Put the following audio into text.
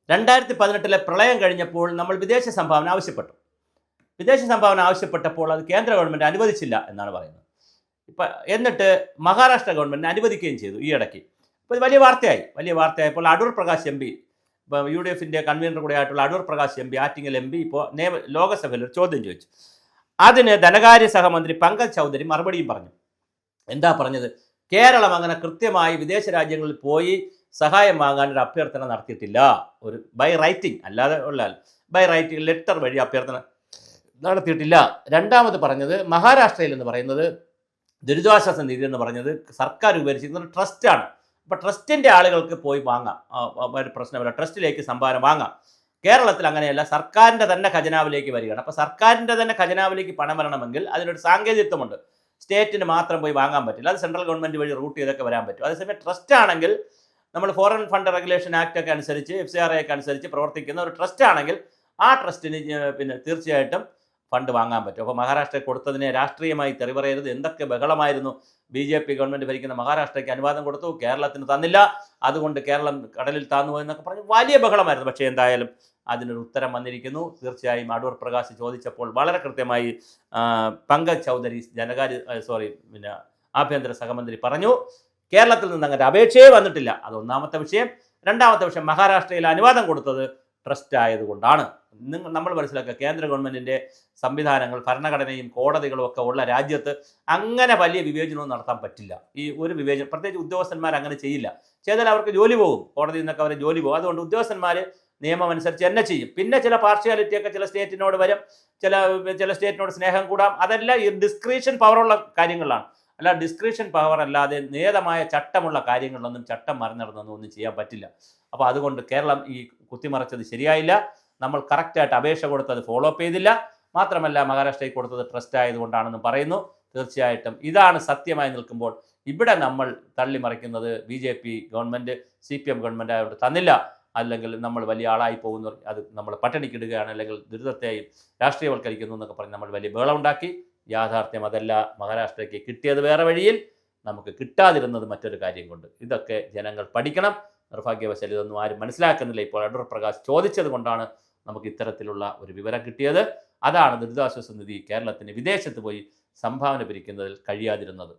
2018 പ്രളയം കഴിഞ്ഞപ്പോൾ നമ്മൾ വിദേശ സംഭാവന ആവശ്യപ്പെട്ടു. വിദേശ സംഭാവന ആവശ്യപ്പെട്ടപ്പോൾ അത് കേന്ദ്ര ഗവൺമെൻറ് അനുവദിച്ചില്ല എന്നാണ് പറയുന്നത്. എന്നിട്ട് മഹാരാഷ്ട്ര ഗവൺമെൻറ് അനുവദിക്കുകയും ചെയ്തു ഈ ഇടയ്ക്ക്. ഇപ്പോൾ ഇത് വലിയ വാർത്തയായപ്പോൾ അടൂർ പ്രകാശ് എം പി, ഇപ്പോൾ UDFിൻ്റെ കൺവീനർ കൂടെ ആയിട്ടുള്ള Adoor Prakash M P, Attingal MP ഇപ്പോൾ ലോകസഭയിൽ ഒരു ചോദ്യം ചോദിച്ചു. അതിന് ധനകാര്യ സഹമന്ത്രി പങ്കജ് ചൗധരി മറുപടിയും പറഞ്ഞു. എന്താ പറഞ്ഞത്? കേരളം അങ്ങനെ കൃത്യമായി വിദേശ രാജ്യങ്ങളിൽ പോയി സഹായം വാങ്ങാൻ ഒരു അഭ്യർത്ഥന നടത്തിയിട്ടില്ല. ഒരു ബൈ റൈറ്റിംഗ് അല്ലാതെ ഉള്ള ബൈ റൈറ്റിംഗ് ലെറ്റർ വഴി അഭ്യർത്ഥന നടത്തിയിട്ടില്ല. രണ്ടാമത് പറഞ്ഞത് മഹാരാഷ്ട്രയിൽ എന്ന് പറയുന്നത് ദുരിതാശ്വാസ നിധി എന്ന് പറഞ്ഞത് സർക്കാർ ഉപകരിച്ചിരിക്കുന്ന ഒരു ട്രസ്റ്റാണ്. അപ്പോൾ ട്രസ്റ്റിൻ്റെ ആളുകൾക്ക് പോയി വാങ്ങാം, ഒരു പ്രശ്നമില്ല, ട്രസ്റ്റിലേക്ക് സംഭാവന വാങ്ങാം. കേരളത്തിൽ അങ്ങനെയല്ല, സർക്കാരിൻ്റെ തന്നെ ഖജനാവിലേക്ക് വരികയാണ്. അപ്പോൾ സർക്കാരിൻ്റെ തന്നെ ഖജനാവിലേക്ക് പണം വരണമെങ്കിൽ അതിനൊരു സാങ്കേതികത്വമുണ്ട്. സ്റ്റേറ്റിന് മാത്രം പോയി വാങ്ങാൻ പറ്റില്ല, അത് സെൻട്രൽ ഗവൺമെൻറ് വഴി റൂട്ട് ചെയ്തൊക്കെ വരാൻ പറ്റും. അതേസമയം ട്രസ്റ്റ് ആണെങ്കിൽ നമ്മൾ ഫോറിൻ ഫണ്ട് റെഗുലേഷൻ ആക്ട് ഒക്കെ അനുസരിച്ച് FCRA ഒക്കെ അനുസരിച്ച് പ്രവർത്തിക്കുന്ന ഒരു ട്രസ്റ്റ് ആണെങ്കിൽ ആ ട്രസ്റ്റിന് തീർച്ചയായിട്ടും ഫണ്ട് വാങ്ങാൻ പറ്റും. അപ്പോൾ മഹാരാഷ്ട്രയിൽ കൊടുത്തതിനെ രാഷ്ട്രീയമായി തെറി പറയരുത്. എന്തൊക്കെ ബഹളമായിരുന്നു. BJP ഗവൺമെൻറ് ഭരിക്കുന്ന മഹാരാഷ്ട്രയ്ക്ക് അനുവാദം കൊടുത്തു, കേരളത്തിന് തന്നില്ല, അതുകൊണ്ട് കേരളം കടലിൽ താഴ്ന്നു എന്നൊക്കെ പറഞ്ഞ് വലിയ ബഹളമായിരുന്നു. പക്ഷേ എന്തായാലും അതിനൊരു ഉത്തരം വന്നിരിക്കുന്നു. തീർച്ചയായും അടൂർ പ്രകാശ് ചോദിച്ചപ്പോൾ വളരെ കൃത്യമായി പങ്കജ് ചൗധരി ആഭ്യന്തര സഹമന്ത്രി പറഞ്ഞു, കേരളത്തിൽ നിന്ന് അങ്ങനെ അപേക്ഷയെ വന്നിട്ടില്ല. അത് ഒന്നാമത്തെ വിഷയം. രണ്ടാമത്തെ വിഷയം, മഹാരാഷ്ട്രയിൽ അനുവാദം കൊടുത്തത് ട്രസ്റ്റ് ആയതുകൊണ്ടാണ്. നമ്മൾ മനസ്സിലാക്കുക, കേന്ദ്ര ഗവൺമെൻറ്റിൻ്റെ സംവിധാനങ്ങൾ, ഭരണഘടനയും കോടതികളും ഒക്കെ ഉള്ള രാജ്യത്ത് അങ്ങനെ വലിയ വിവേചനവും നടത്താൻ പറ്റില്ല. ഈ ഒരു വിവേചനം, പ്രത്യേകിച്ച് ഉദ്യോഗസ്ഥന്മാർ അങ്ങനെ ചെയ്യില്ല. ചെയ്താൽ അവർക്ക് ജോലി പോകും, കോടതിയിൽ നിന്നൊക്കെ അവർ ജോലി പോകും. അതുകൊണ്ട് ഉദ്യോഗസ്ഥന്മാർ നിയമം അനുസരിച്ച് തന്നെ ചെയ്യും. പിന്നെ ചില പാർഷ്യാലിറ്റിയൊക്കെ ചില സ്റ്റേറ്റിനോട് വരും, ചില സ്റ്റേറ്റിനോട് സ്നേഹം കൂടാം. അതെല്ലാം ഈ ഡിസ്ക്രിപ്ഷൻ പവറുള്ള കാര്യങ്ങളാണ്. അല്ല, ഡിസ്ക്രിപ്ഷൻ പവർ അല്ലാതെ നിയതമായ ചട്ടമുള്ള കാര്യങ്ങളിലൊന്നും ചട്ടം മറിഞ്ഞിടന്നൊന്നും ഒന്നും ചെയ്യാൻ പറ്റില്ല. അപ്പോൾ അതുകൊണ്ട് കേരളം ഈ കുത്തിമറിച്ചത് ശരിയായില്ല. നമ്മൾ കറക്റ്റായിട്ട് അപേക്ഷ കൊടുത്തത് ഫോളോ അപ്പ് ചെയ്തില്ല. മാത്രമല്ല മഹാരാഷ്ട്രയിൽ കൊടുത്തത് ട്രസ്റ്റ് ആയതുകൊണ്ടാണെന്ന് പറയുന്നു. തീർച്ചയായിട്ടും ഇതാണ് സത്യമായി നിൽക്കുമ്പോൾ ഇവിടെ നമ്മൾ തള്ളിമറിക്കുന്നത് BJP ഗവൺമെൻറ്, CPM ഗവൺമെൻറ് ആയതുകൊണ്ട് തന്നില്ല, അല്ലെങ്കിൽ നമ്മൾ വലിയ ആളായി പോകുന്നു, അത് നമ്മൾ പട്ടിണിക്കിടുകയാണ്, അല്ലെങ്കിൽ ദുരിതത്തെയും രാഷ്ട്രീയവൽക്കരിക്കുന്നു എന്നൊക്കെ പറഞ്ഞ് നമ്മൾ വലിയ ബഹളം ഉണ്ടാക്കി. യാഥാർത്ഥ്യം അതല്ല. മഹാരാഷ്ട്രയ്ക്ക് കിട്ടിയത് വേറെ വഴിയിൽ, നമുക്ക് കിട്ടാതിരുന്നത് മറ്റൊരു കാര്യം കൊണ്ട്. ഇതൊക്കെ ജനങ്ങൾ പഠിക്കണം. നിർഭാഗ്യവശാൽ ഇതൊന്നും ആരും മനസ്സിലാക്കുന്നില്ല. ഇപ്പോൾ അടൂർ പ്രകാശ് ചോദിച്ചത് കൊണ്ടാണ് നമുക്ക് ഇത്തരത്തിലുള്ള ഒരു വിവരം കിട്ടിയത്. അതാണ് ദുരിതാശ്വാസ നിധി കേരളത്തിന് വിദേശത്ത് പോയി സംഭാവന പിരിക്കുന്നതിൽ കഴിയാതിരുന്നത്.